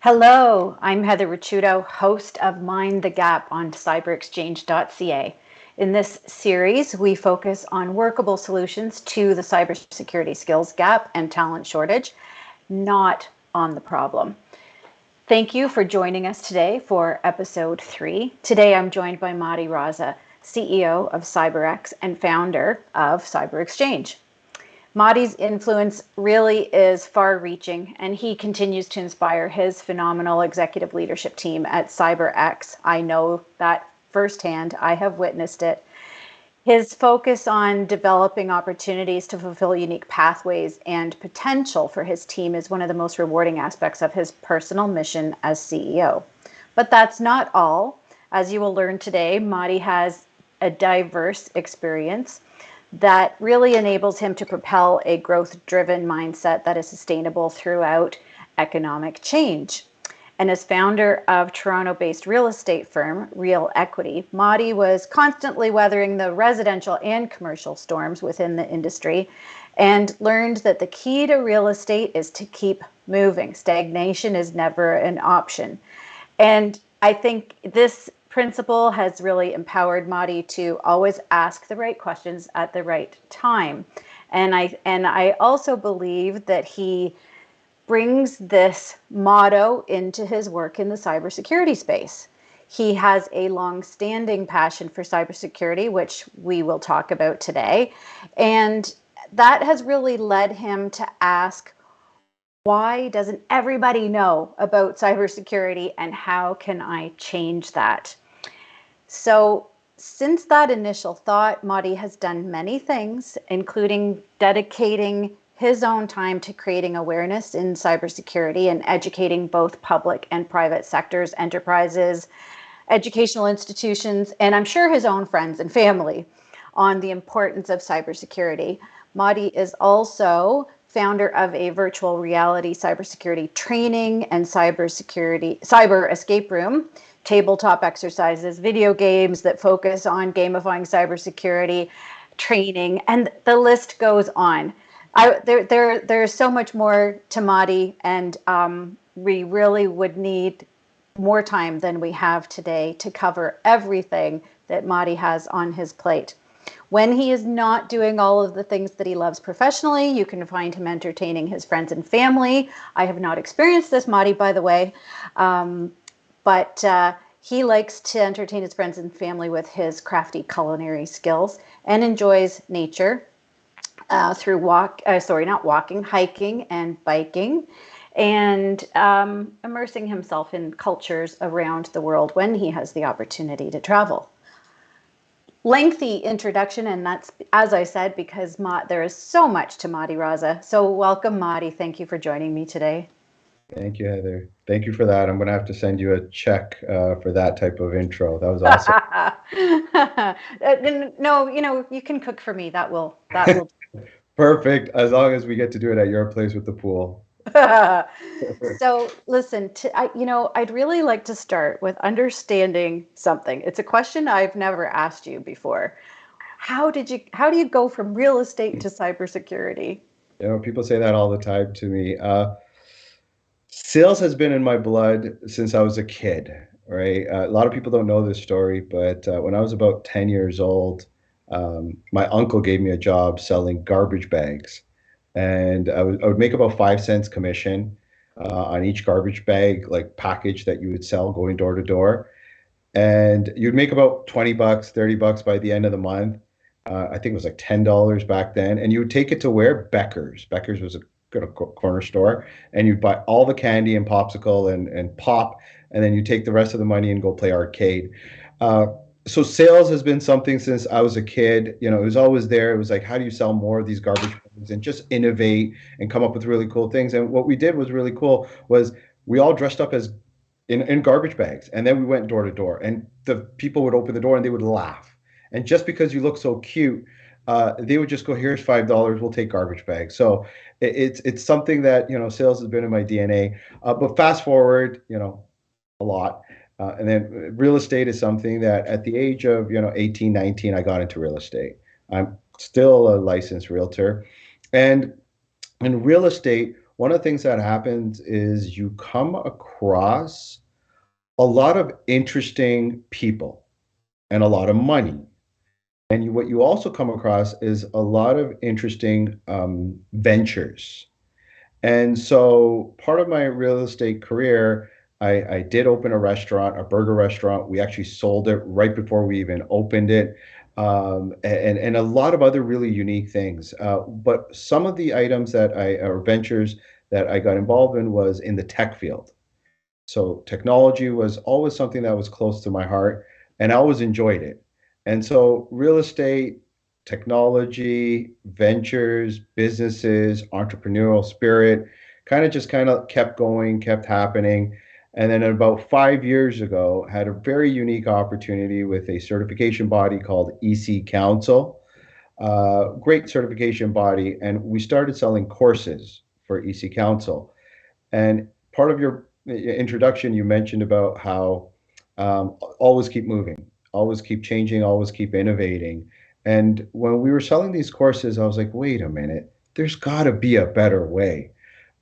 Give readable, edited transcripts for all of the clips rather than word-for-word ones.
Hello, I'm Heather Ricciuto, host of Mind the Gap on cyberexchange.ca. In this series, we focus on workable solutions to the cybersecurity skills gap and talent shortage, not on the problem. Thank you for joining us today for episode 3. Today, I'm joined by Mahdi Raza, CEO of CyberX and founder of CyberExchange. Mahdi's influence really is far reaching, and he continues to inspire his phenomenal executive leadership team at CyberX. I know that firsthand, I have witnessed it. His focus on developing opportunities to fulfill unique pathways and potential for his team is one of the most rewarding aspects of his personal mission as CEO. But that's not all. As you will learn today, Mahdi has a diverse experience that really enables him to propel a growth-driven mindset that is sustainable throughout economic change. And as founder of Toronto-based real estate firm Real Equity, Mahdi was constantly weathering the residential and commercial storms within the industry and learned that the key to real estate is to keep moving. Stagnation is never an option. And I think this principle has really empowered Mahdi to always ask the right questions at the right time. And I also believe that he brings this motto into his work in the cybersecurity space. He has a long-standing passion for cybersecurity, which we will talk about today. And that has really led him to ask, why doesn't everybody know about cybersecurity and how can I change that? So since that initial thought, Mahdi has done many things, including dedicating his own time to creating awareness in cybersecurity and educating both public and private sectors, enterprises, educational institutions, and I'm sure his own friends and family on the importance of cybersecurity. Mahdi is also founder of a virtual reality cybersecurity training and cyber escape room, tabletop exercises, video games that focus on gamifying cybersecurity training, and the list goes on. There's so much more to Mahdi, and we really would need more time than we have today to cover everything that Mahdi has on his plate. When he is not doing all of the things that he loves professionally, you can find him entertaining his friends and family. I have not experienced this, Mahdi, by the way, but he likes to entertain his friends and family with his crafty culinary skills and enjoys nature through hiking and biking, and immersing himself in cultures around the world when he has the opportunity to travel. Lengthy introduction, and that's, as I said, because there is so much to Mahdi Raza. So welcome, Mahdi. Thank you for joining me today. Thank you, Heather. Thank you for that. I'm going to have to send you a check for that type of intro. That was awesome. No, you can cook for me. That will. Perfect. As long as we get to do it at your place with the pool. So listen, I'd really like to start with understanding something. It's a question I've never asked you before. How do you go from real estate to cybersecurity? People say that all the time to me. Sales has been in my blood since I was a kid, right? A lot of people don't know this story, but when I was about 10 years old, my uncle gave me a job selling garbage bags. And I would make about 5 cents commission on each garbage bag, like package that you would sell going door to door. And you'd make about 20 bucks, 30 bucks by the end of the month. I think it was like $10 back then. And you would take it to where? Becker's. Becker's was a good corner store. And you'd buy all the candy and popsicle and pop. And then you take the rest of the money and go play arcade. Uh, so sales has been something since I was a kid. It was always there. It was like, how do you sell more of these garbage bags and just innovate and come up with really cool things? And what we did was really cool was we all dressed up as in garbage bags. And then we went door to door, and the people would open the door and they would laugh. And just because you look so cute, they would just go, "Here's $5. We'll take garbage bags." So it's something that sales has been in my DNA. But fast forward, a lot. And then real estate is something that at the age of 18, 19, I got into real estate. I'm still a licensed realtor, and in real estate, one of the things that happens is you come across a lot of interesting people and a lot of money. And what you also come across is a lot of interesting ventures. And so part of my real estate career, I did open a restaurant, a burger restaurant. We actually sold it right before we even opened it. And a lot of other really unique things. But some of the items or ventures that I got involved in was in the tech field. So technology was always something that was close to my heart, and I always enjoyed it. And so real estate, technology, ventures, businesses, entrepreneurial spirit kind of kept going, kept happening. And then about 5 years ago, had a very unique opportunity with a certification body called EC Council. Great certification body, and we started selling courses for EC Council. And part of your introduction, you mentioned about how always keep moving, always keep changing, always keep innovating. And when we were selling these courses, I was like, wait a minute, there's got to be a better way.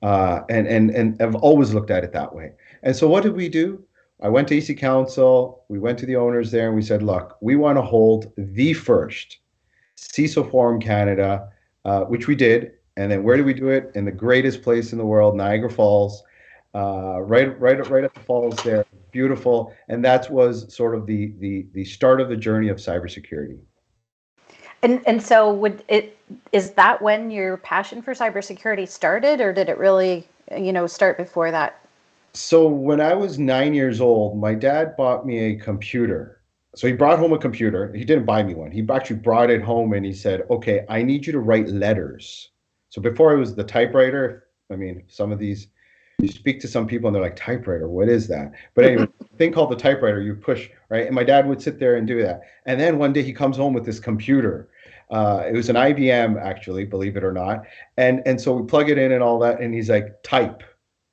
And I've always looked at it that way. And so what did we do? I went to EC Council, we went to the owners there, and we said, look, we want to hold the first CISO Forum Canada, which we did. And then where did we do it? In the greatest place in the world, Niagara Falls, right at the falls there. Beautiful. And that was sort of the start of the journey of cybersecurity. And so is that when your passion for cybersecurity started, or did it really, start before that? So when I was 9 years old, my dad bought me a computer. So he brought home a computer. He didn't buy me one. He actually brought it home and he said, "Okay, I need you to write letters." So before it was the typewriter. I mean, some of these, you speak to some people and they're like, typewriter, what is that? But anyway, thing called the typewriter, you push, right? And my dad would sit there and do that. And then one day he comes home with this computer. It was an IBM, actually, believe it or not. And so we plug it in and all that, and he's like, type.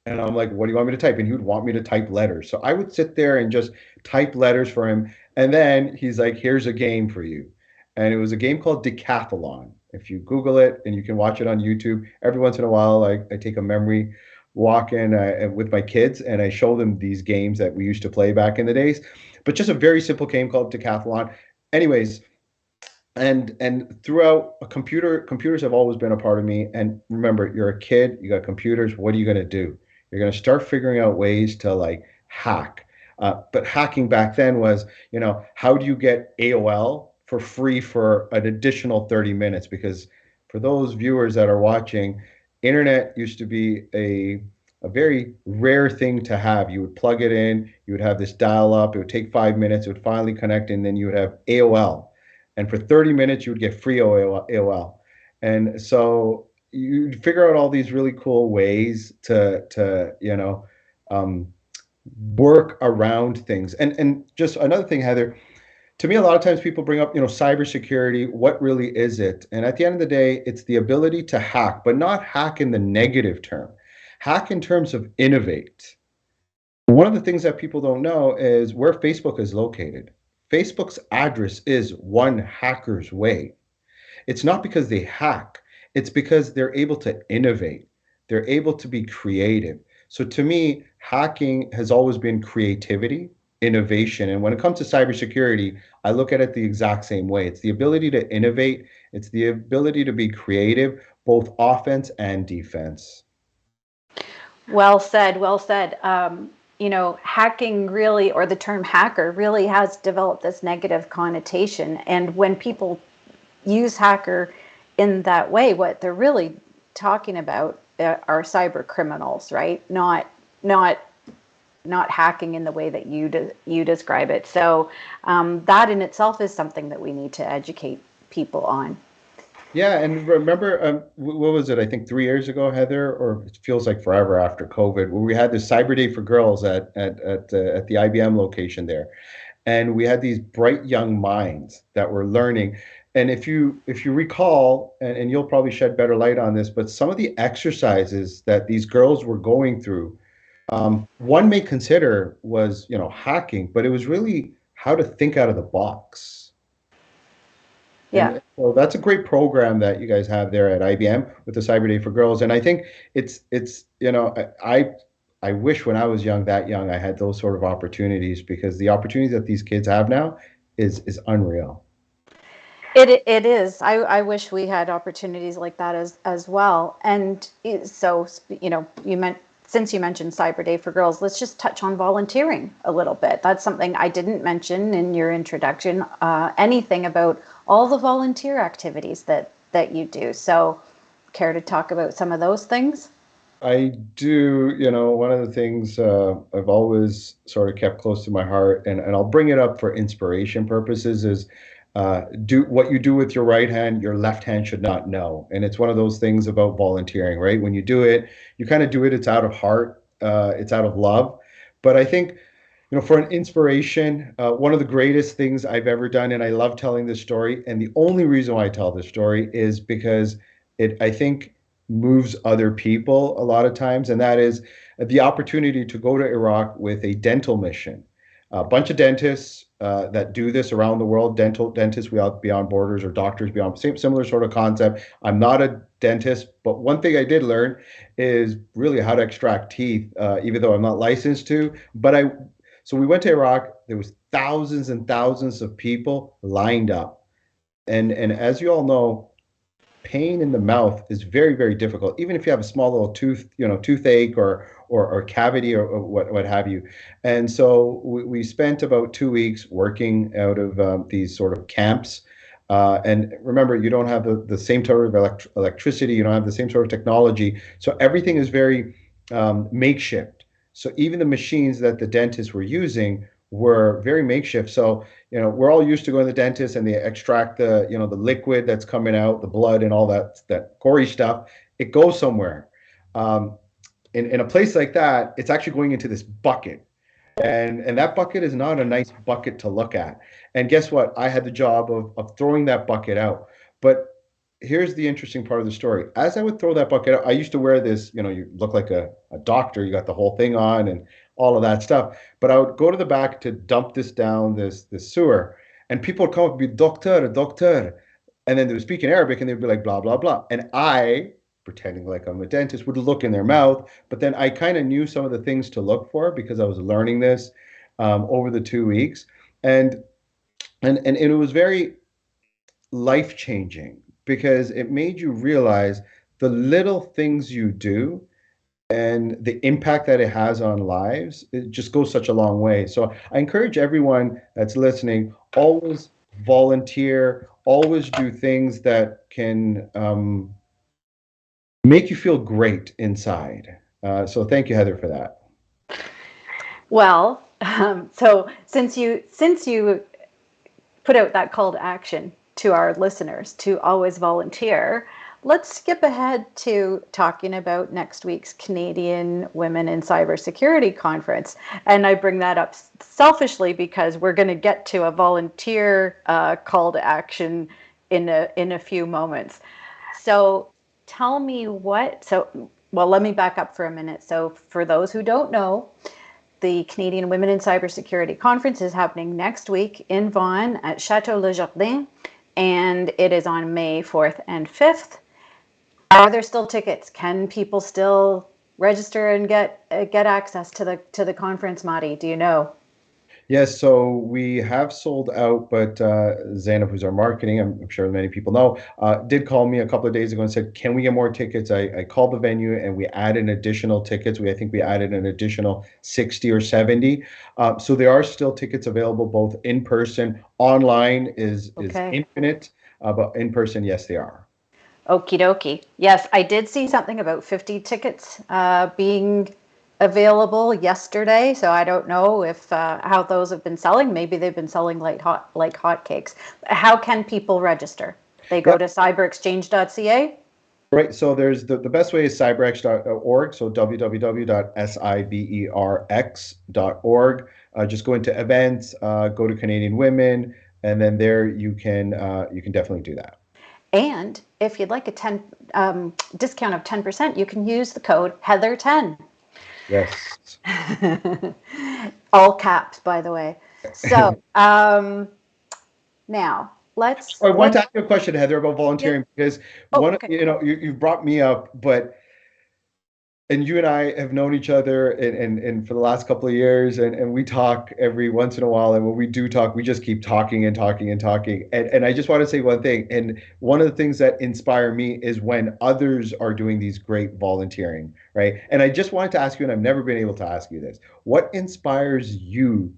And I'm like, what do you want me to type? And he would want me to type letters. So I would sit there and just type letters for him. And then he's like, here's a game for you. And it was a game called Decathlon. If you Google it, and you can watch it on YouTube, every once in a while, I take a memory walk in with my kids and I show them these games that we used to play back in the days. But just a very simple game called Decathlon. Anyways, and throughout computers have always been a part of me. And remember, you're a kid, you got computers, what are you going to do? You're going to start figuring out ways to like hack. But hacking back then was, how do you get AOL for free for an additional 30 minutes? Because for those viewers that are watching, internet used to be a very rare thing to have. You would plug it in, you would have this dial up, it would take 5 minutes, it would finally connect, and then you would have AOL. And for 30 minutes, you would get free AOL. And so you figure out all these really cool ways to um, work around things. And just another thing, Heather, to me, a lot of times people bring up, cybersecurity. What really is it? And at the end of the day, it's the ability to hack, but not hack in the negative term. Hack in terms of innovate. One of the things that people don't know is where Facebook is located. Facebook's address is one hacker's way. It's not because they hack, it's because they're able to innovate. They're able to be creative. So to me, hacking has always been creativity, innovation. And when it comes to cybersecurity, I look at it the exact same way. It's the ability to innovate, it's the ability to be creative, both offense and defense. Well said, well said. Hacking really, or the term hacker really has developed this negative connotation. And when people use hacker in that way, what they're really talking about are cyber criminals, right? Not hacking in the way that you describe it. So that in itself is something that we need to educate people on. Yeah, and remember, what was it? I think 3 years ago, Heather, or it feels like forever after COVID, where we had this Cyber Day for Girls at the IBM location there, and we had these bright young minds that were learning. And if you recall, and you'll probably shed better light on this, but some of the exercises that these girls were going through, one may consider was hacking, but it was really how to think out of the box. Yeah. And so that's a great program that you guys have there at IBM with the Cyber Day for Girls. And I think it's I wish when I was that young, I had those sort of opportunities because the opportunities that these kids have now is unreal. It is. I wish we had opportunities like that as well. And so, you meant since you mentioned Cyber Day for Girls, let's just touch on volunteering a little bit. That's something I didn't mention in your introduction. Anything about all the volunteer activities that you do. So, care to talk about some of those things? I do, one of the things I've always sort of kept close to my heart, and I'll bring it up for inspiration purposes, is do what you do with your right hand, your left hand should not know. And it's one of those things about volunteering, right? When you do it, you kind of do it, it's out of heart, it's out of love. But I think for an inspiration, one of the greatest things I've ever done, and I love telling this story. And the only reason why I tell this story is because I think, moves other people a lot of times. And that is the opportunity to go to Iraq with a dental mission. A bunch of dentists that do this around the world, dental dentists without beyond borders or doctors beyond, similar sort of concept. I'm not a dentist, but one thing I did learn is really how to extract teeth, even though I'm not licensed to. So we went to Iraq. There was thousands and thousands of people lined up, and as you all know, pain in the mouth is very, very difficult. Even if you have a small little toothache or cavity or what have you. And so we spent about 2 weeks working out of these sort of camps. And remember, you don't have the same sort of electricity. You don't have the same sort of technology. So everything is very makeshift. So even the machines that the dentists were using were very makeshift. So we're all used to going to the dentist and they extract the liquid that's coming out, the blood and all that gory stuff. It goes somewhere. Um, in a place like that, it's actually going into this bucket. And that bucket is not a nice bucket to look at. And guess what? I had the job of throwing that bucket out. But here's the interesting part of the story. As I would throw that bucket out, I used to wear this, you look like a doctor, you got the whole thing on and all of that stuff. But I would go to the back to dump this down this sewer, and people would come up and be, doctor, doctor. And then they would speak in Arabic and they'd be like, blah, blah, blah. And I, pretending like I'm a dentist, would look in their mouth. But then I kind of knew some of the things to look for because I was learning this over the 2 weeks. And, and it was very life changing because it made you realize the little things you do and the impact that it has on lives. It just goes such a long way. So I encourage everyone that's listening, always volunteer, always do things that can make you feel great inside. So thank you, Heather, for that. Well, so since you put out that call to action to our listeners to always volunteer, let's skip ahead to talking about next week's Canadian Women in Cybersecurity Conference. And I bring that up selfishly because we're going to get to a volunteer call to action in a few moments. So tell me well, let me back up for a minute. So for those who don't know, the Canadian Women in Cybersecurity Conference is happening next week in Vaughan at Chateau Le Jardin, and it is on May 4th and 5th. Are there still tickets? Can people still register and get access to the conference, Mahdi? Do you know? Yes, so we have sold out, but Zainab, who's our marketing, I'm sure many people know, did call me a couple of days ago and said, "Can we get more tickets?" I called the venue and we added additional tickets. I think we added an additional 60 or 70. So there are still tickets available, both in person, online is Okay. infinite, but in person, yes, they are. Okie dokie. Yes, I did see something about 50 tickets being available yesterday. So I don't know if how those have been selling. Maybe they've been selling like hotcakes. How can people register? They go Yep. to cyberexchange.ca. Right. So there's the best way is cyberx.org. So www.cyberx.org. Just go into events, go to Canadian Women, and then there you can definitely do that. And if you'd like a 10 discount of 10%, you can use the code Heather10. Yes. All caps, by the way. So now let's I want let's to ask you a question, Heather, about yeah. volunteering because Oh, one, okay. you've brought me up, but and you and I have known each other and for the last couple of years, and we talk every once in a while. And when we do talk, we just keep talking and talking and talking. And I just want to say one thing. And one of the things that inspire me is when others are doing these great volunteering, right? And I just wanted to ask you, and I've never been able to ask you this, what inspires you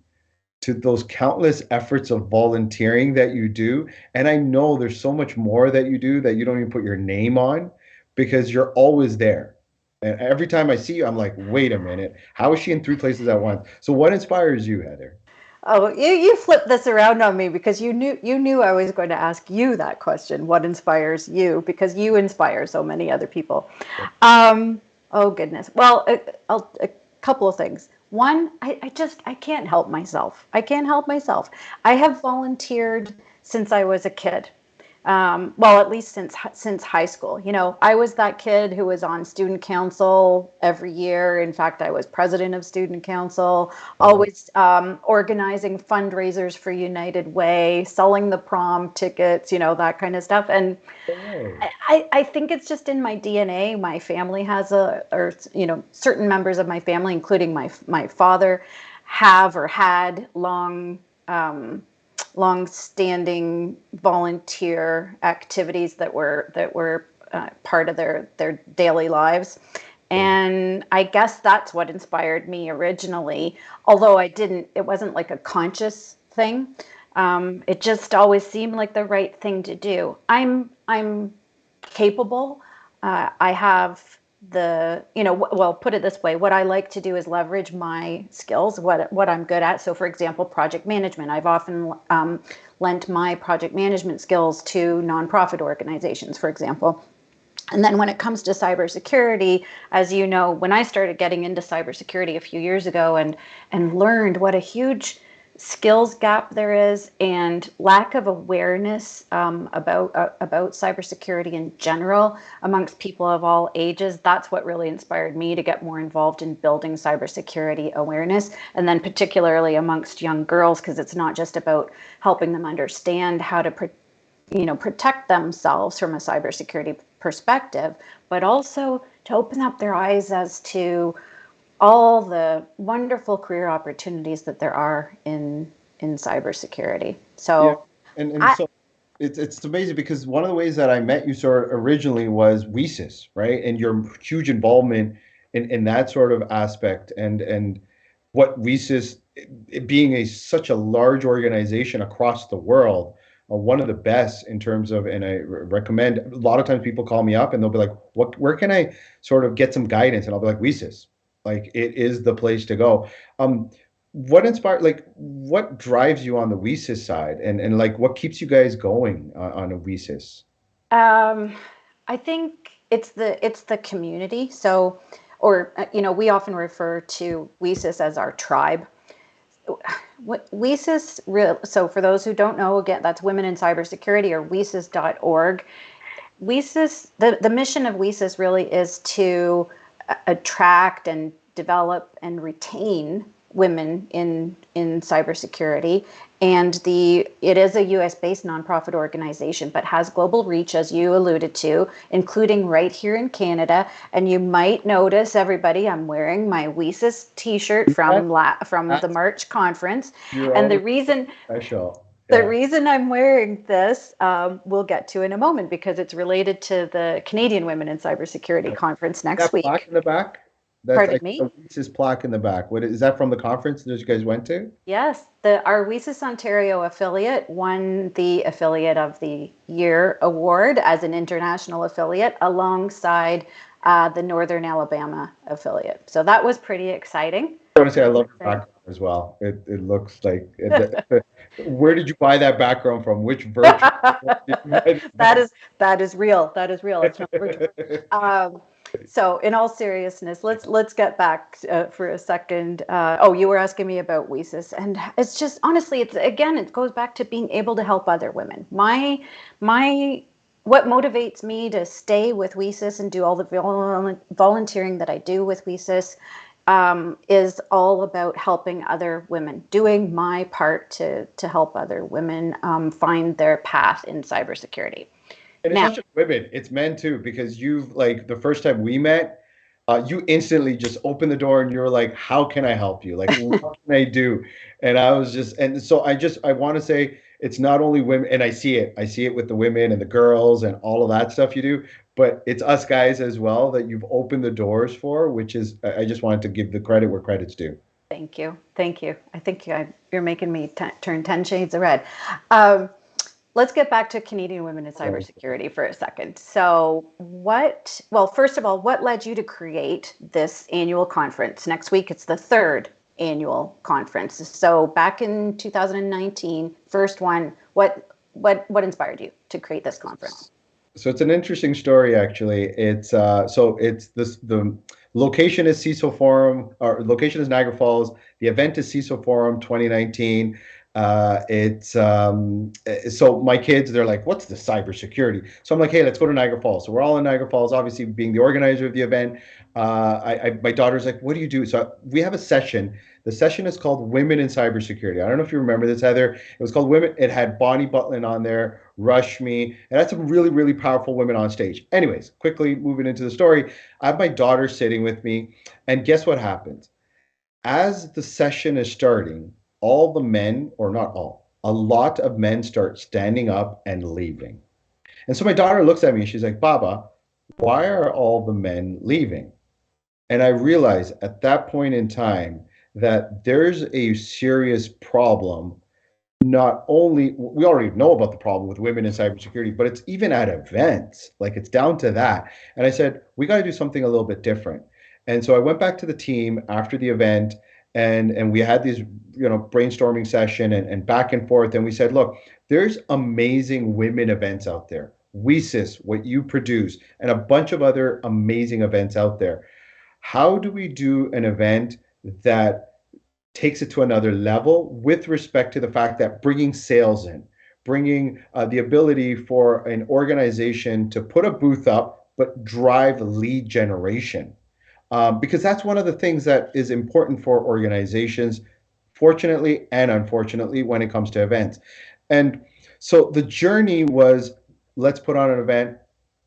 to those countless efforts of volunteering that you do? And I know there's so much more that you do that you don't even put your name on because you're always there. And every time I see you, I'm like, wait a minute, how is she in three places at once? So what inspires you, Heather? Oh, you flipped this around on me because you knew I was going to ask you that question. What inspires you? Because you inspire so many other people. Oh goodness. Well, a couple of things. One, I can't help myself. I can't help myself. I have volunteered since I was a kid. Well, at least since high school. I was that kid who was on student council every year. In fact, I was president of student council, I love always organizing fundraisers for United Way, selling the prom tickets, that kind of stuff. And it. I think it's just in my DNA. My family has or certain members of my family, including my father, have or had long-standing volunteer activities that were part of their daily lives. And I guess that's what inspired me originally, although it wasn't like a conscious thing. It just always seemed like the right thing to do. I'm capable. I have well, put it this way, what I like to do is leverage my skills, what I'm good at. So, for example, project management. I've often lent my project management skills to nonprofit organizations, for example. And then when it comes to cybersecurity, as you know, when I started getting into cybersecurity a few years ago and learned what a huge skills gap there is and lack of awareness about cybersecurity in general amongst people of all ages, that's what really inspired me to get more involved in building cybersecurity awareness, and then particularly amongst young girls, because it's not just about helping them understand how to protect themselves from a cybersecurity perspective, but also to open up their eyes as to all the wonderful career opportunities that there are in cybersecurity. Yeah, So and I so it's amazing because one of the ways that I met you sort of originally was WESIS, right? And your huge involvement in that sort of aspect and what WESIS, it being such a large organization across the world, one of the best in terms of, and I recommend, a lot of times people call me up and they'll be like, where can I sort of get some guidance? And I'll be like, WESIS, like it is the place to go. What inspired, like, what drives you on the WESIS side, and like, what keeps you guys going on a WESIS? um, I think it's the community. So, or we often refer to WESIS as our tribe. What WESIS real so for those who don't know, again, that's Women in Cybersecurity, or WESIS.org. WESIS, the mission of WESIS really is to attract and develop and retain women in cybersecurity. And it is a US based nonprofit organization, but has global reach, as you alluded to, including right here in Canada. And you might notice, everybody, I'm wearing my WESIS t-shirt from the That's March conference. your And own the reason special. the Yeah. reason I'm wearing this, we'll get to in a moment, because it's related to the Canadian Women in Cybersecurity conference next That plaque week. in the back? That's Pardon like me? the WESIS plaque in the back. What is that, from the conference that you guys went to? Yes, our WESIS Ontario affiliate won the Affiliate of the Year award as an international affiliate alongside the Northern Alabama affiliate. So that was pretty exciting. I want to say I Really love your exciting. background as well. It looks like where did you buy that background from? Which virtual did you buy that this is that is real. That is real. It's not virtual. back? Um, so, in all seriousness, let's get back for a second. Oh, you were asking me about WESIS, and it's just, honestly, it's, again, it goes back to being able to help other women. My what motivates me to stay with WESIS and do all the volunteering that I do with WESIS is all about helping other women, doing my part to help other women find their path in cybersecurity. And it's Now, not just women, it's men too, because you've like the first time we met, you instantly just opened the door and you were like, how can I help you? Like, what can I do? And I was just, and so I want to say it's not only women, and I see it with the women and the girls and all of that stuff you do, but it's us guys as well that you've opened the doors for, which is, I just wanted to give the credit where credit's due. thank you. Thank you. I think you're making me turn 10 shades of red. Um, let's get back to Canadian women in So, cybersecurity for a second. So, well, first of all, what led you to create this annual conference? Next week, it's the third annual conference. So, back in 2019, first one, what inspired you to create this conference? So it's an interesting story, actually. It's this the location is CISO Forum, or location is Niagara Falls. The event is CISO Forum 2019. So my kids, they're like, "What's the cybersecurity?" So I'm like, "Hey, let's go to Niagara Falls." So we're all in Niagara Falls. Obviously, being the organizer of the event, my daughter's like, "What do you do?" So we have a session. The session is called Women in Cybersecurity. I don't know if you remember this, Heather. It was called Women. It had Bonnie Butlin on there, Rushme, and had some really, really powerful women on stage. Anyways, quickly moving into the story, I have my daughter sitting with me, and guess what happens? As the session is starting, all the men, or not all, a lot of men start standing up and leaving. And so my daughter looks at me and she's like, Baba, why are all the men leaving? And I realized at that point in time that there's a serious problem. Not only we already know about the problem with women in cybersecurity, but it's even at events, like it's down to that. And I said, we got to do something a little bit different. And so I went back to the team after the event, and we had these, brainstorming session and back and forth. And we said, look, there's amazing women events out there. WeSys, what you produce, and a bunch of other amazing events out there. How do we do an event that takes it to another level with respect to the fact that bringing sales in, bringing the ability for an organization to put a booth up, but drive lead generation? Because that's one of the things that is important for organizations, fortunately and unfortunately, when it comes to events. And so the journey was, let's put on an event,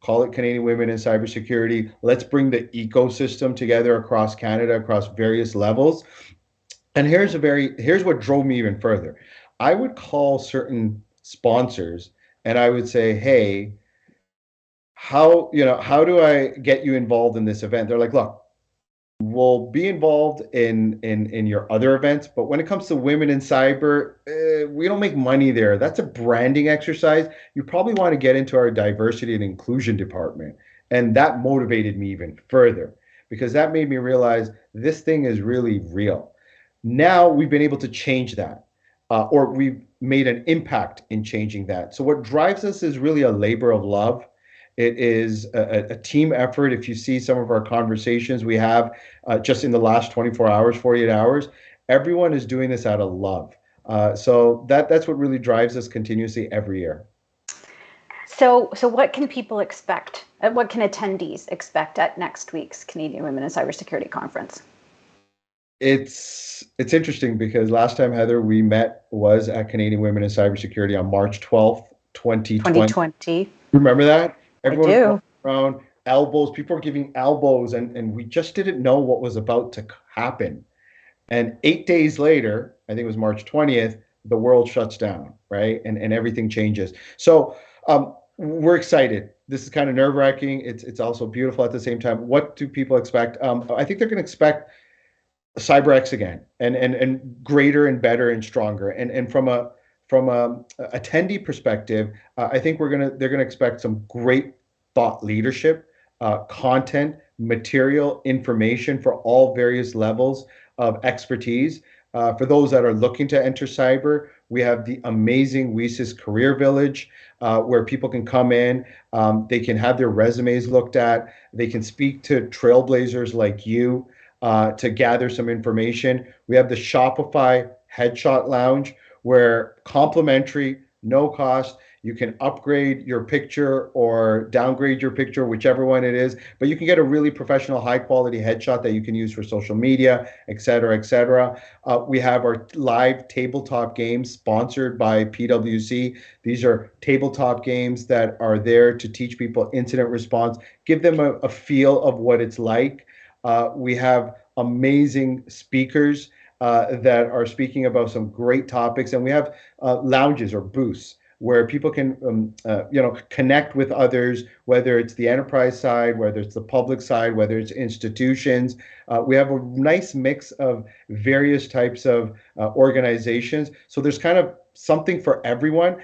call it Canadian Women in Cybersecurity. Let's bring the ecosystem together across Canada, across various levels. And here's what drove me even further. I would call certain sponsors and I would say, hey, how do I get you involved in this event? They're like, look, we'll be involved in your other events, but when it comes to women in cyber, we don't make money there. That's a branding exercise. You probably want to get into our diversity and inclusion department. And that motivated me even further because that made me realize this thing is really real. Now we've been able to change that, or we've made an impact in changing that. So what drives us is really a labor of love. It is a team effort. If you see some of our conversations we have just in the last 24 hours, 48 hours, everyone is doing this out of love. So that's what really drives us continuously every year. So what can people expect? What can attendees expect at next week's Canadian Women in Cybersecurity Conference? It's interesting because last time, Heather, we met was at Canadian Women in Cybersecurity on March 12th, 2020. 2020. Remember that? I Everyone was do. walking around, elbows, people were giving elbows, and we just didn't know what was about to happen. And 8 days later, I think it was March 20th, the world shuts down, right? And everything changes. So we're excited. This is kind of nerve-wracking. It's also beautiful at the same time. What do people expect? I think they're going to expect CyberX again, and greater and better and stronger. And from a attendee perspective, I think they're gonna expect some great thought leadership, content, material, information for all various levels of expertise. For those that are looking to enter cyber, we have the amazing WeSys Career Village, where people can come in, they can have their resumes looked at, they can speak to trailblazers like you to gather some information. We have the Shopify Headshot Lounge, where complimentary, no cost, You can upgrade your picture or downgrade your picture, whichever one it is, but you can get a really professional, high quality headshot that you can use for social media, et cetera, et cetera. We have our live tabletop games sponsored by PwC. These are tabletop games that are there to teach people incident response, give them a feel of what it's like. We have amazing speakers that are speaking about some great topics, and we have lounges or booths where people can connect with others, whether it's the enterprise side, whether it's the public side, whether it's institutions. We have a nice mix of various types of organizations, so there's kind of something for everyone.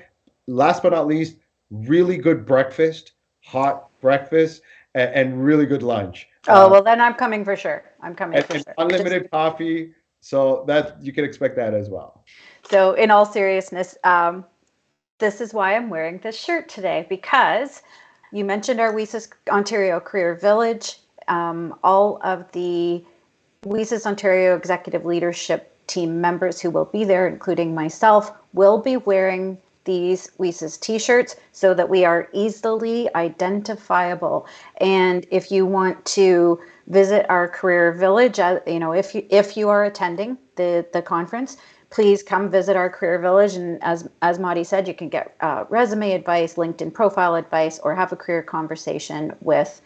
Last but not least, really good breakfast, hot breakfast, and really good lunch. Oh, well, then I'm coming for sure. I'm coming for And sure. unlimited coffee, so that you can expect that as well. So, in all seriousness, this is why I'm wearing this shirt today, because you mentioned our WESIS Ontario Career Village. All of the WESIS Ontario executive leadership team members who will be there, including myself, will be wearing these WESIS t-shirts so that we are easily identifiable. And if you want to visit our career village, if you are attending the conference, please come visit our career village. And as Mahdi said, you can get resume advice, LinkedIn profile advice, or have a career conversation with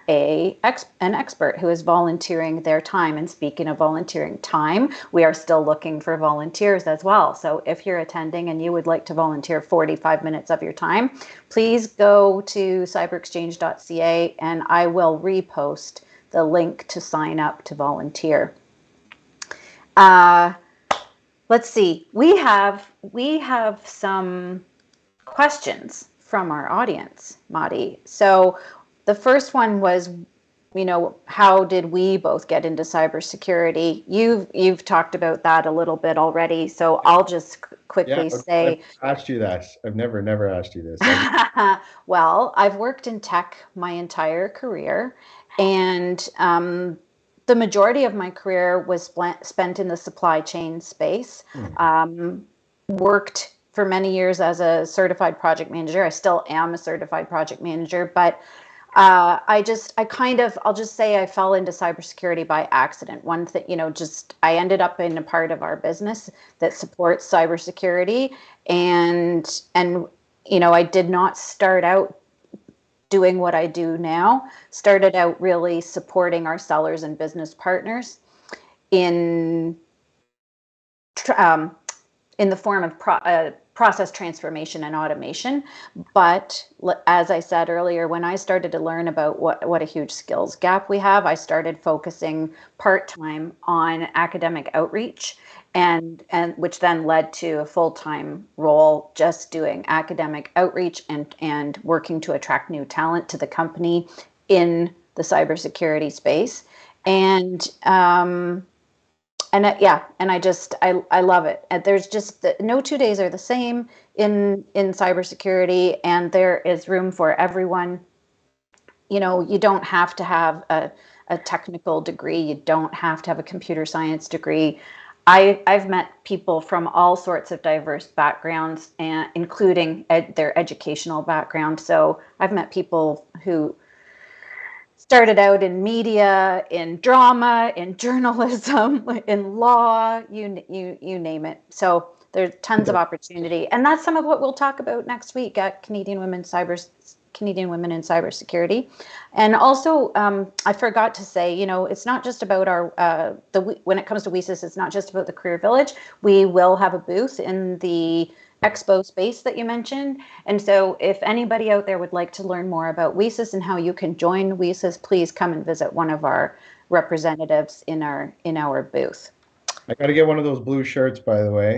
an expert who is volunteering their time. And speaking of volunteering time, we are still looking for volunteers as well. So if you're attending and you would like to volunteer 45 minutes of your time, please go to cyberexchange.ca and I will repost the link to sign up to volunteer. Let's see. We have some questions from our audience, Mahdi. So the first one was, how did we both get into cybersecurity? You've talked about that a little bit already, so I'll just quickly say. I've asked you that. I've never asked you this. Well, I've worked in tech my entire career, and the majority of my career was spent in the supply chain space. Worked for many years as a certified project manager. I still am a certified project manager, but I'll just say I fell into cybersecurity by accident. One thing, I ended up in a part of our business that supports cybersecurity, and I did not start out doing what I do now. Started out really supporting our sellers and business partners in the form of process transformation and automation. But as I said earlier, when I started to learn about what a huge skills gap we have, I started focusing part-time on academic outreach, and which then led to a full-time role just doing academic outreach and working to attract new talent to the company in the cybersecurity space. And I love it. And there's just no 2 days are the same in cybersecurity, and there is room for everyone. You don't have to have a technical degree. You don't have to have a computer science degree. I've met people from all sorts of diverse backgrounds, and including their educational background. So I've met people who started out in media, in drama, in journalism, in law, you name it. So there's tons of opportunity, and that's some of what we'll talk about next week at Canadian Women in Cybersecurity. And also, I forgot to say, it's not just about when it comes to WESIS, it's not just about the Career Village. We will have a booth in the expo space that you mentioned. And so if anybody out there would like to learn more about WESIS and how you can join WESIS, please come and visit one of our representatives in our booth. I got to get one of those blue shirts, by the way.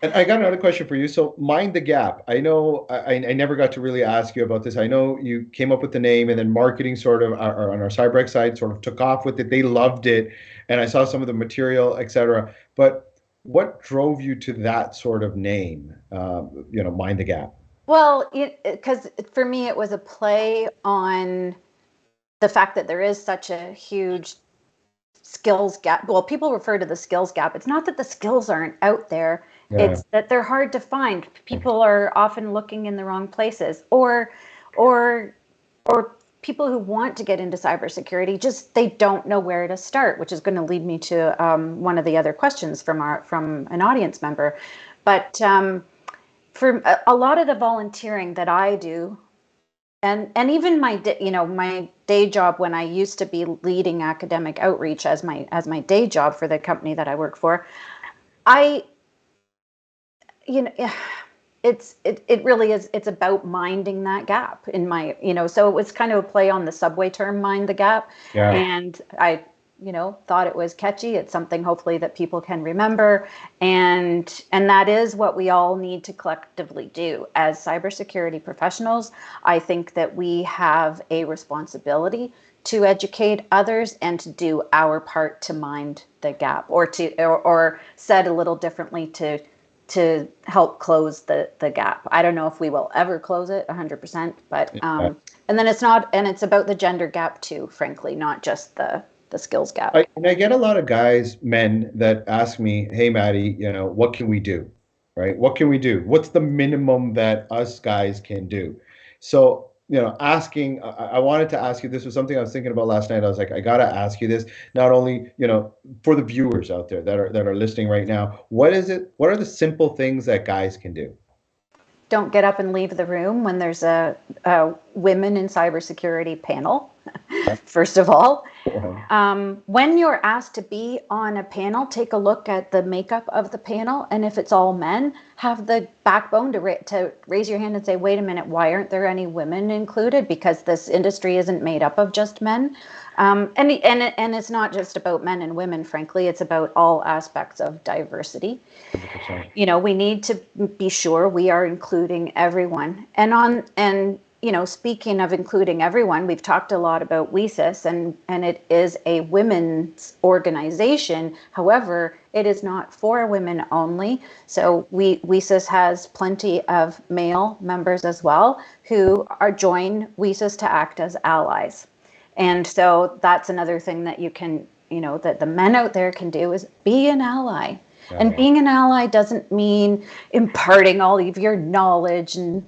And I got another question for you. So, Mind the Gap. I know I never got to really ask you about this. I know you came up with the name, and then marketing sort of on our CyberX side sort of took off with it. They loved it, and I saw some of the material, etc. But what drove you to that sort of name? Mind the Gap. Well, because for me, it was a play on the fact that there is such a huge skills gap. Well, people refer to the skills gap. It's not that the skills aren't out there. Yeah. It's that they're hard to find. People are often looking in the wrong places, or or people who want to get into cybersecurity, just they don't know where to start, which is going to lead me to one of the other questions from an audience member. But for a lot of the volunteering that I do, and even my day job when I used to be leading academic outreach as my day job for the company that I work for, I you know it really is, it's about minding that gap in my, so it was kind of a play on the subway term, mind the gap. Yeah. And I thought it was catchy. It's something hopefully that people can remember, and that is what we all need to collectively do as cybersecurity professionals. I think that we have a responsibility to educate others and to do our part to mind the gap, or said a little differently, to help close the gap. I don't know if we will ever close it 100%, but Yeah. and then it's about the gender gap too, frankly, not just the skills gap. And I get a lot of guys, men, that ask me, "Hey, Maddie, what can we do? Right? What can we do? What's the minimum that us guys can do?" So, asking, I wanted to ask you. This was something I was thinking about last night. I was like, I gotta ask you this. Not only, for the viewers out there that are listening right now. What is it? What are the simple things that guys can do? Don't get up and leave the room when there's a women in cybersecurity panel, first of all. Wow. When you're asked to be on a panel, take a look at the makeup of the panel. And if it's all men, have the backbone to raise your hand and say, wait a minute, why aren't there any women included? Because this industry isn't made up of just men. And it's not just about men and women, frankly, it's about all aspects of diversity. 100%. We need to be sure we are including everyone. And speaking of including everyone, we've talked a lot about WESIS, and it is a women's organization. However, it is not for women only. So WESIS has plenty of male members as well who join WESIS to act as allies. And so that's another thing that you can, that the men out there can do, is be an ally. And Yeah. being an ally doesn't mean imparting all of your knowledge and,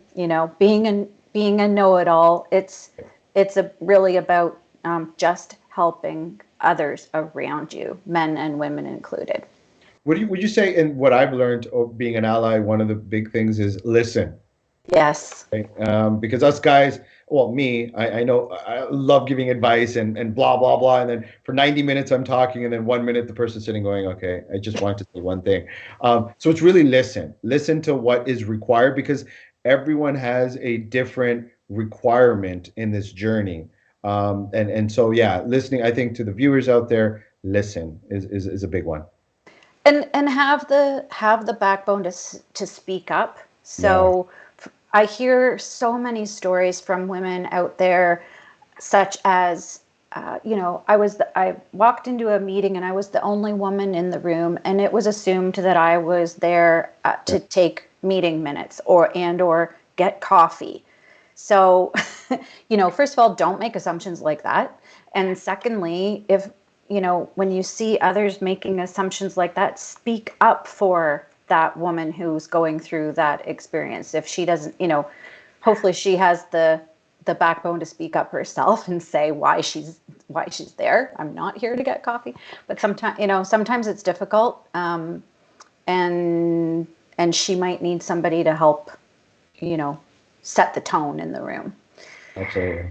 being a know-it-all. It's really about just helping others around you, men and women included. Would you say, in what I've learned of being an ally, one of the big things is listen. Yes. Right? Because us guys, well, me, I know I love giving advice and blah, blah, blah. And then for 90 minutes, I'm talking. And then 1 minute, the person's sitting going, okay, I just want to say one thing. So it's really listen to what is required, because everyone has a different requirement in this journey. And so, yeah, listening, I think, to the viewers out there, listen is a big one. And have the backbone to speak up. Yeah. So I hear so many stories from women out there, such as I walked into a meeting and I was the only woman in the room, and it was assumed that I was there to take meeting minutes or get coffee. So, first of all, don't make assumptions like that. And secondly, if when you see others making assumptions like that, speak up for that woman who's going through that experience. If she doesn't, hopefully she has the backbone to speak up herself and say why she's there. I'm not here to get coffee, but sometimes it's difficult, and she might need somebody to help, you know, set the tone in the room. Absolutely.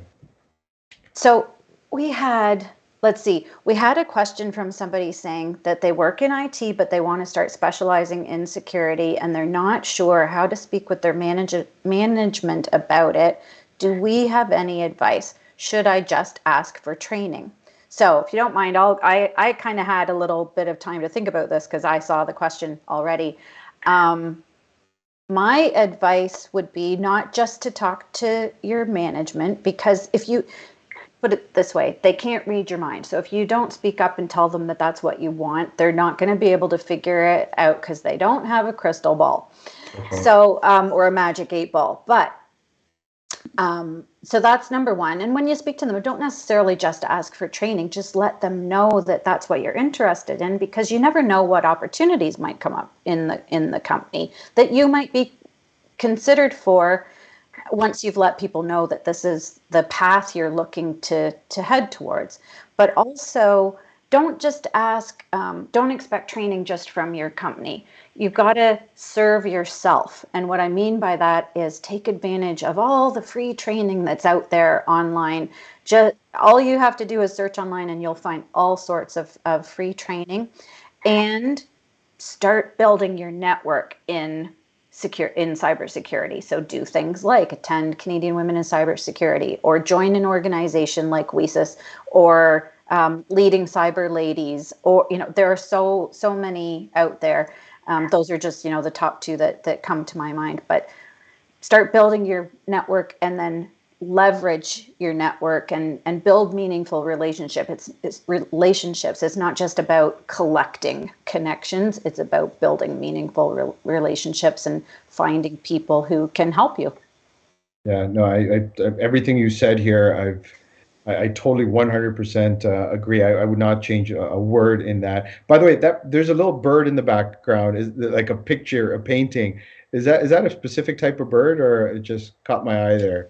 So we had, let's see, we had a question from somebody saying that they work in IT, but they want to start specializing in security, and they're not sure how to speak with their management about it. Do we have any advice? Should I just ask for training? So if you don't mind, I kind of had a little bit of time to think about this because I saw the question already. My advice would be not just to talk to your management, because if you put it this way, they can't read your mind. So if you don't speak up and tell them that that's what you want, they're not going to be able to figure it out because they don't have a crystal ball. That's right. So, or a magic 8 ball. But So that's number one. And when you speak to them, don't necessarily just ask for training, just let them know that that's what you're interested in, because you never know what opportunities might come up in the company that you might be considered for once you've let people know that this is the path you're looking to head towards. But also, don't just ask, don't expect training just from your company. You've got to serve yourself. And what I mean by that is take advantage of all the free training that's out there online. Just all you have to do is search online and you'll find all sorts of free training, and start building your network in cybersecurity. So do things like attend Canadian Women in Cybersecurity, or join an organization like WESIS, or leading cyber ladies, or there are so many out there. Those are just the top two that come to my mind. But start building your network, and then leverage your network and build meaningful relationships. It's relationships. It's not just about collecting connections. It's about building meaningful relationships and finding people who can help you. Yeah, no, I everything you said here, I totally 100% agree. I would not change a word in that. By the way, that there's a little bird in the background, is like a picture, a painting. Is that a specific type of bird, or it just caught my eye there?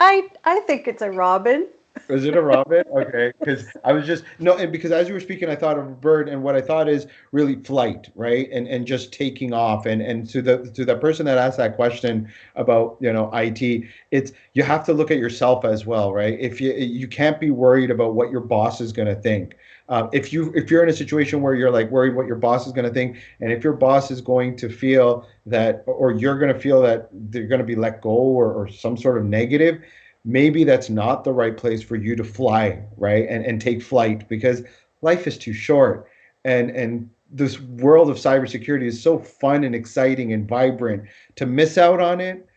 I think it's a robin. Was it a robin? Okay, because I was just no, and because as you were speaking, I thought of a bird, and what I thought is really flight, right, and just taking off, and to the person that asked that question about IT, it's you have to look at yourself as well, right? If you can't be worried about what your boss is going to think. If you're in a situation where you're like worried what your boss is going to think, and if your boss is going to feel that, or you're going to feel that they're going to be let go, or some sort of negative, maybe that's not the right place for you to fly, right? And take flight, because life is too short. And this world of cybersecurity is so fun and exciting and vibrant. To miss out on it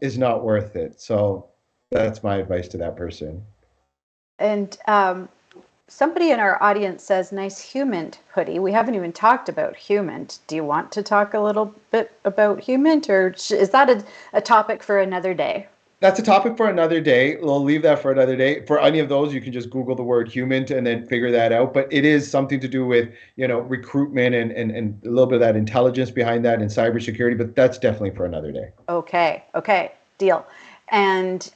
is not worth it. So that's my advice to that person. And somebody in our audience says, nice human hoodie. We haven't even talked about human. Do you want to talk a little bit about human, or is that a topic for another day? That's a topic for another day. We'll leave that for another day. For any of those, you can just Google the word human and then figure that out. But it is something to do with, recruitment and a little bit of that intelligence behind that and cybersecurity. But that's definitely for another day. Okay, deal. And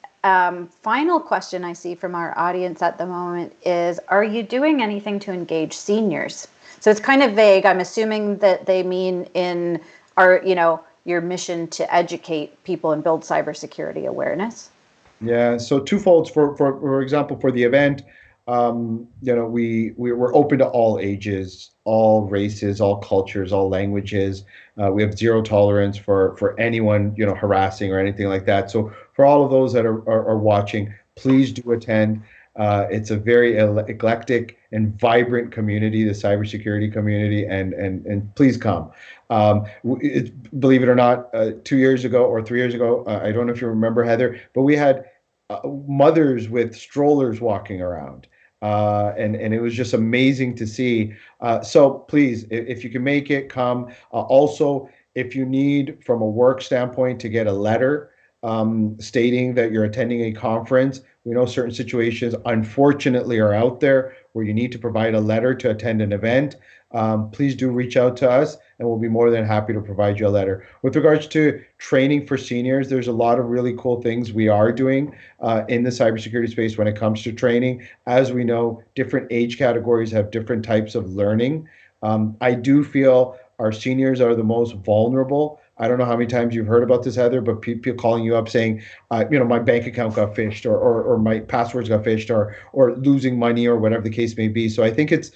final question I see from our audience at the moment is, are you doing anything to engage seniors? So it's kind of vague. I'm assuming that they mean in your mission to educate people and build cybersecurity awareness. Yeah, so twofolds for example, for the event, we're open to all ages, all races, all cultures, all languages. We have zero tolerance for anyone harassing or anything like that. So for all of those that are watching, please do attend. It's a very eclectic and vibrant community, the cybersecurity community, and please come. Believe it or not, 2 years ago or 3 years ago, I don't know if you remember, Heather, but we had mothers with strollers walking around. And it was just amazing to see. So please, if you can make it, come. Also, if you need, from a work standpoint, to get a letter stating that you're attending a conference, we know certain situations, unfortunately, are out there where you need to provide a letter to attend an event. Please do reach out to us, and we'll be more than happy to provide you a letter. With regards to training for seniors, there's a lot of really cool things we are doing in the cybersecurity space when it comes to training. As we know, different age categories have different types of learning. I do feel our seniors are the most vulnerable. I don't know how many times you've heard about this, Heather, but people calling you up saying, my bank account got phished, or my passwords got phished, or losing money, or whatever the case may be. So I think it's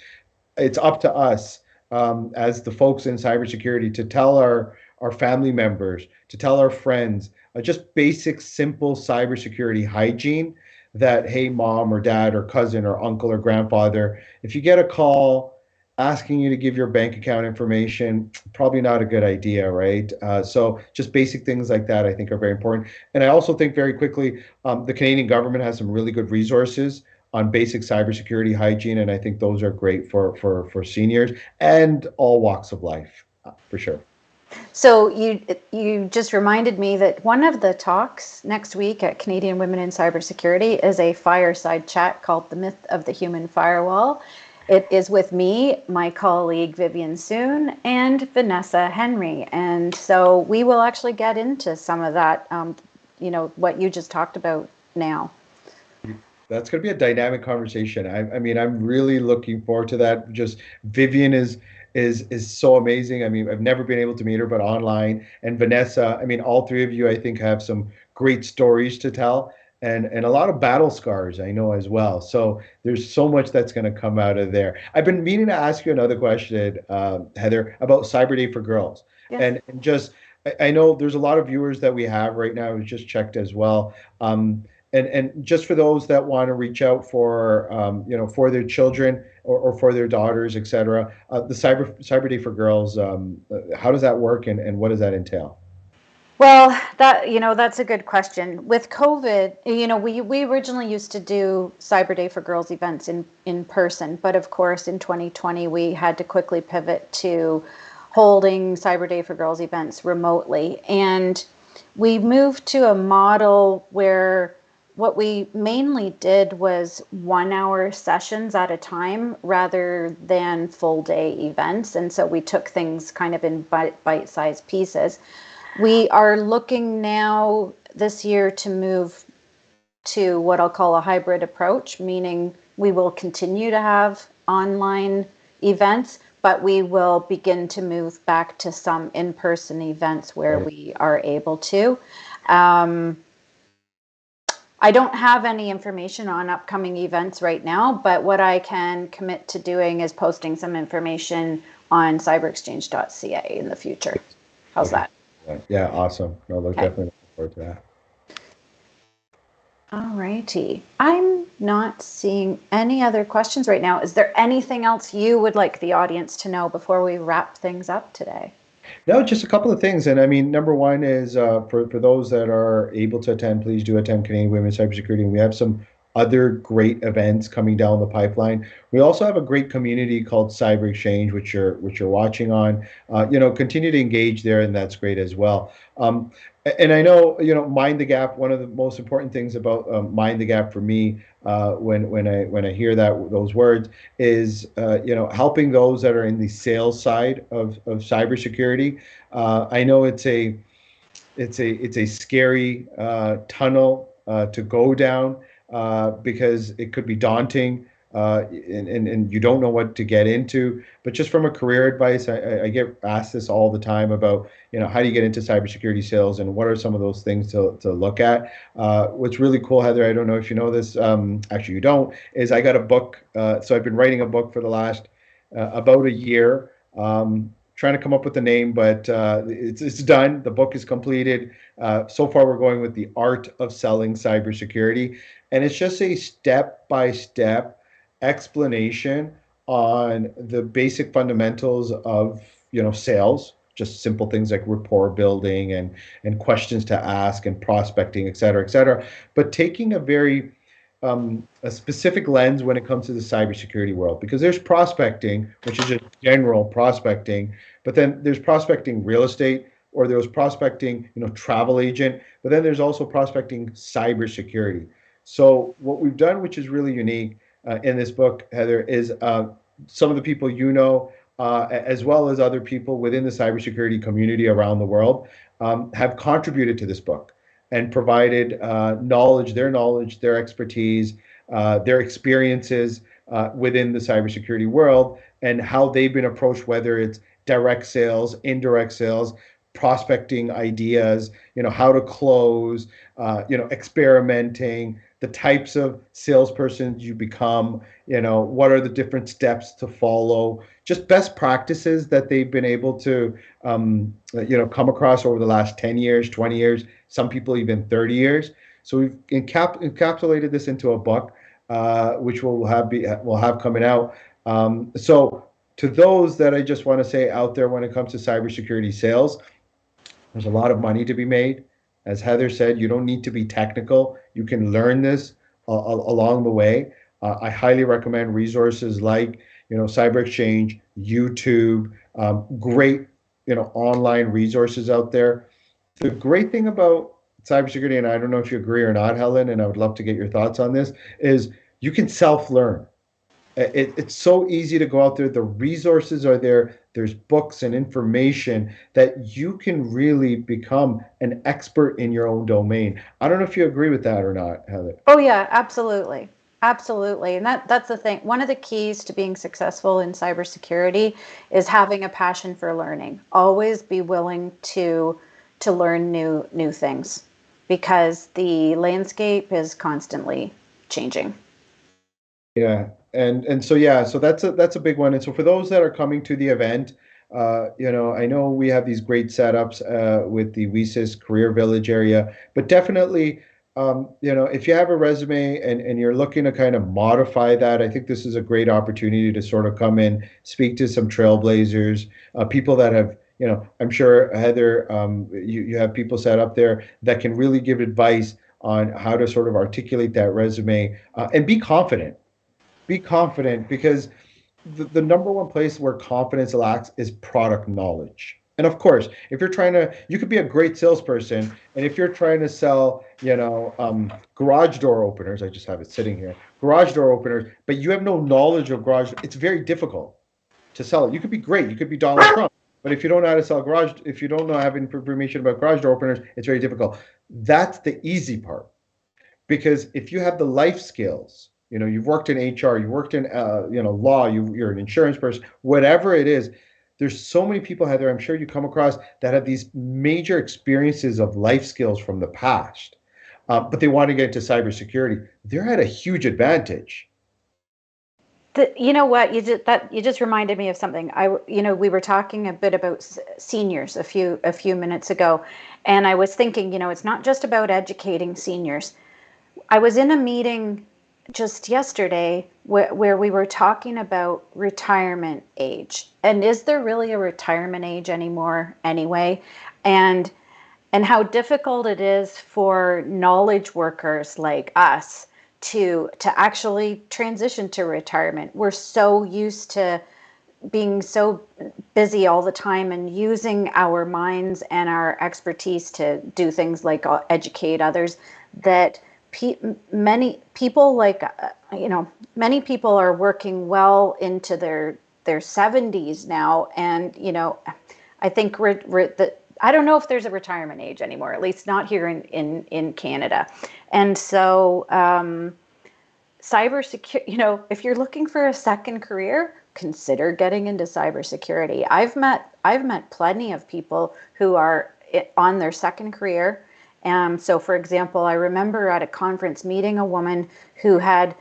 up to us, as the folks in cybersecurity, to tell our family members, to tell our friends, just basic, simple cybersecurity hygiene. That, hey, mom or dad or cousin or uncle or grandfather, if you get a call asking you to give your bank account information, probably not a good idea, right? So just basic things like that, I think, are very important. And I also think, very quickly, the Canadian government has some really good resources on basic cybersecurity hygiene, and I think those are great for seniors and all walks of life, for sure. So you just reminded me that one of the talks next week at Canadian Women in Cybersecurity is a fireside chat called "The Myth of the Human Firewall." It is with me, my colleague Vivian Soon, and Vanessa Henry, and so we will actually get into some of that. What you just talked about now. That's going to be a dynamic conversation. I mean, I'm really looking forward to that. Just Vivian is so amazing. I mean, I've never been able to meet her, but online. And Vanessa, I mean, all three of you, I think, have some great stories to tell and a lot of battle scars, I know as well. So there's so much that's going to come out of there. I've been meaning to ask you another question, Heather, about Cyber Day for Girls, Yes. and just I know there's a lot of viewers that we have right now who just checked as well. And just for those that want to reach out for for their children or for their daughters, etc. The Cyber Day for Girls, how does that work and what does that entail? Well, that's a good question. With COVID, we originally used to do Cyber Day for Girls events in person, but of course in 2020 we had to quickly pivot to holding Cyber Day for Girls events remotely. And we moved to a model where what we mainly did was 1 hour sessions at a time rather than full day events. And so we took things kind of in bite-sized pieces. We are looking now this year to move to what I'll call a hybrid approach, meaning we will continue to have online events, but we will begin to move back to some in-person events where Right. we are able to. Um, I don't have any information on upcoming events right now, but what I can commit to doing is posting some information on cyberexchange.ca in the future. How's Okay. that? Yeah, awesome. No, look, Okay. definitely looking forward to that. All righty. I'm not seeing any other questions right now. Is there anything else you would like the audience to know before we wrap things up today? No, just a couple of things. And I mean, number one is for those that are able to attend, please do attend Canadian Women in Cybersecurity. And we have some other great events coming down the pipeline. We also have a great community called Cyber Exchange, which you're watching on. Continue to engage there, and that's great as well. And I know, Mind the Gap. One of the most important things about Mind the Gap for me, when I hear those words, is helping those that are in the sales side of cybersecurity. I know it's a scary tunnel to go down because it could be daunting, and you don't know what to get into. But just from a career advice, I get asked this all the time about how do you get into cybersecurity sales and what are some of those things to look at. What's really cool, Heather, I don't know if you know this, actually you don't, is I got a book. So I've been writing a book for the last about a year. Trying to come up with a name, but it's done. The book is completed. So far, we're going with the art of selling cybersecurity, and it's just a step-by-step explanation on the basic fundamentals of sales. Just simple things like rapport building and questions to ask and prospecting, et cetera, et cetera. But taking a specific lens when it comes to the cybersecurity world, because there's prospecting, which is just general prospecting, but then there's prospecting real estate, or there's prospecting, travel agent, but then there's also prospecting cybersecurity. So what we've done, which is really unique in this book, Heather, is some of the people as well as other people within the cybersecurity community around the world, have contributed to this book and provided knowledge, their expertise, their experiences within the cybersecurity world, and how they've been approached, whether it's direct sales, indirect sales, prospecting ideas, how to close, experimenting, the types of salespersons you become, what are the different steps to follow, just best practices that they've been able to, come across over the last 10 years, 20 years, some people even 30 years. So we've encapsulated this into a book, which we'll have coming out. So to those that I just want to say out there, when it comes to cybersecurity sales, there's a lot of money to be made. As Heather said, you don't need to be technical. You can learn this along the way. I highly recommend resources like, Cyber Exchange, YouTube, great online resources out there. The great thing about cybersecurity, and I don't know if you agree or not, Helen, and I would love to get your thoughts on this, is you can self-learn. It's so easy to go out there. The resources are there. There's books and information that you can really become an expert in your own domain. I don't know if you agree with that or not, Heather. Oh yeah, absolutely. Absolutely. And that's the thing. One of the keys to being successful in cybersecurity is having a passion for learning. Always be willing to learn new things because the landscape is constantly changing. Yeah, and so yeah, so that's a big one. And so for those that are coming to the event, I know we have these great setups with the WeSys Career Village area, but definitely, if you have a resume and you're looking to kind of modify that, I think this is a great opportunity to sort of come in, speak to some trailblazers, people that have. I'm sure Heather, you have people set up there that can really give advice on how to sort of articulate that resume and be confident because the number one place where confidence lacks is product knowledge. And of course, if you're trying to, you could be a great salesperson, and if you're trying to sell, garage door openers, I just have it sitting here, garage door openers, but you have no knowledge of garage, it's very difficult to sell it. You could be great, you could be Donald Trump, but if you don't know how to sell garage, if you don't know have information about garage door openers, it's very difficult. That's the easy part. Because if you have the life skills, you've worked in HR, you worked in law, you're an insurance person, whatever it is, there's so many people, Heather, I'm sure you come across that have these major experiences of life skills from the past, but they want to get into cybersecurity. They're at a huge advantage. You know what, you just reminded me of something. We were talking a bit about seniors a few minutes ago, and I was thinking, it's not just about educating seniors. I was in a meeting just yesterday where we were talking about retirement age. And is there really a retirement age anymore anyway? And how difficult it is for knowledge workers like us to actually transition to retirement. We're so used to being so busy all the time and using our minds and our expertise to do things like educate others that many people many people are working well into their 70s now, and I think I don't know if there's a retirement age anymore, at least not here in Canada. And so cybersecurity, if you're looking for a second career, consider getting into cybersecurity. I've met plenty of people who are on their second career. So, for example, I remember at a conference meeting a woman who had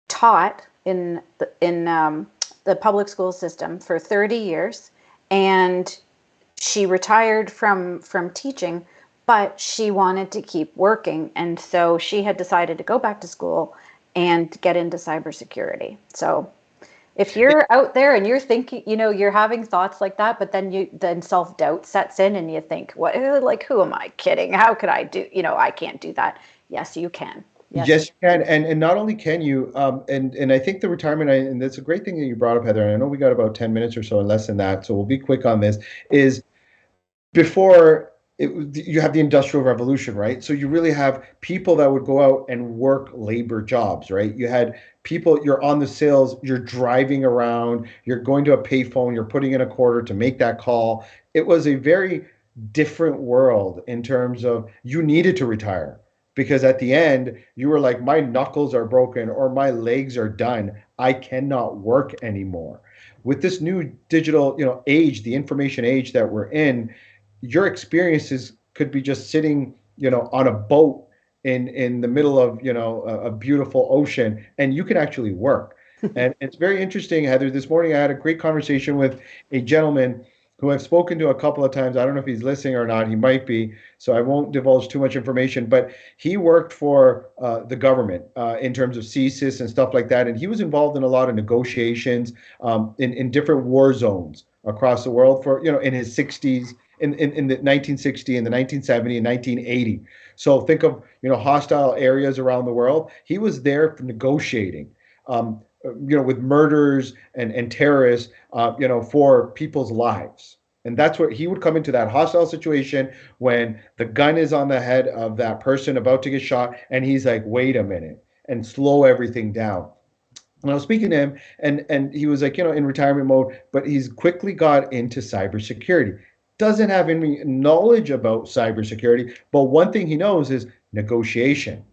taught in the public school system for 30 years, and she retired from teaching, but she wanted to keep working, and so she had decided to go back to school and get into cybersecurity. So if you're out there and you're thinking, you're having thoughts like that, but then self-doubt sets in and you think, what, like, who am I kidding? How could I do, I can't do that. Yes, you can. Yes, Yes, you can, and not only can you, and I think the retirement, and that's a great thing that you brought up, Heather. And I know we got about 10 minutes or so, and less than that, so we'll be quick on this. Is before you have the industrial revolution, right? So you really have people that would go out and work labor jobs, right? You had people, you're on the sales, you're driving around, you're going to a payphone, you're putting in a quarter to make that call. It was a very different world in terms of you needed to retire because at the end you were like, my knuckles are broken or my legs are done, I cannot work anymore. With this new digital age, the information age that we're in, your experiences could be just sitting, on a boat in the middle of, a beautiful ocean, and you can actually work. And it's very interesting, Heather. This morning I had a great conversation with a gentleman who I've spoken to a couple of times. I don't know if he's listening or not. He might be, so I won't divulge too much information. But he worked for the government in terms of CSIS and stuff like that, and he was involved in a lot of negotiations in different war zones across the world for in his 60s in the 1960 and the 1970 and 1980. So think of hostile areas around the world. He was there for negotiating. With murders and terrorists, for people's lives. And that's where he would come into that hostile situation when the gun is on the head of that person about to get shot, and he's like, wait a minute, and slow everything down. And I was speaking to him, and he was like, in retirement mode, but he's quickly got into cybersecurity. Doesn't have any knowledge about cybersecurity, but one thing he knows is negotiation.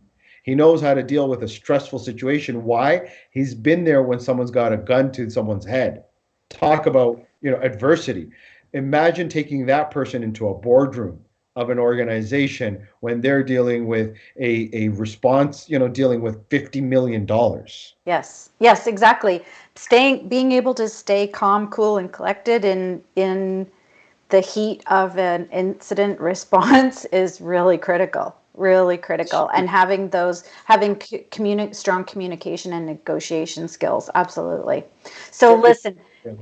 He knows how to deal with a stressful situation. Why? He's been there when someone's got a gun to someone's head. Talk about, adversity. Imagine taking that person into a boardroom of an organization when they're dealing with a response, dealing with $50 million. Yes, yes, exactly. Being able to stay calm, cool, and collected in the heat of an incident response is really critical, really critical. And having strong communication and negotiation skills, absolutely. So listen,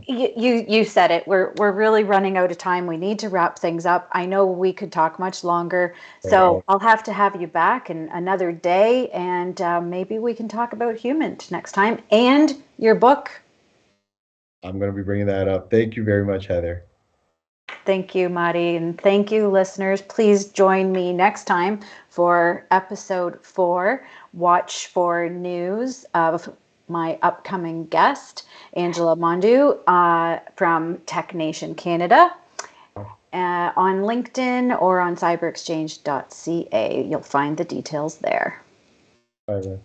you said it. We're really running out of time. We need to wrap things up. I know we could talk much longer, so I'll have to have you back in another day, and maybe we can talk about humans next time and your book. I'm going to be bringing that up. Thank you very much, Heather. Thank you, Mahdi, and thank you, listeners. Please join me next time for episode 4. Watch for news of my upcoming guest, Angela Mondu from Tech Nation Canada, on LinkedIn or on cyberexchange.ca. You'll find the details there. Bye, man.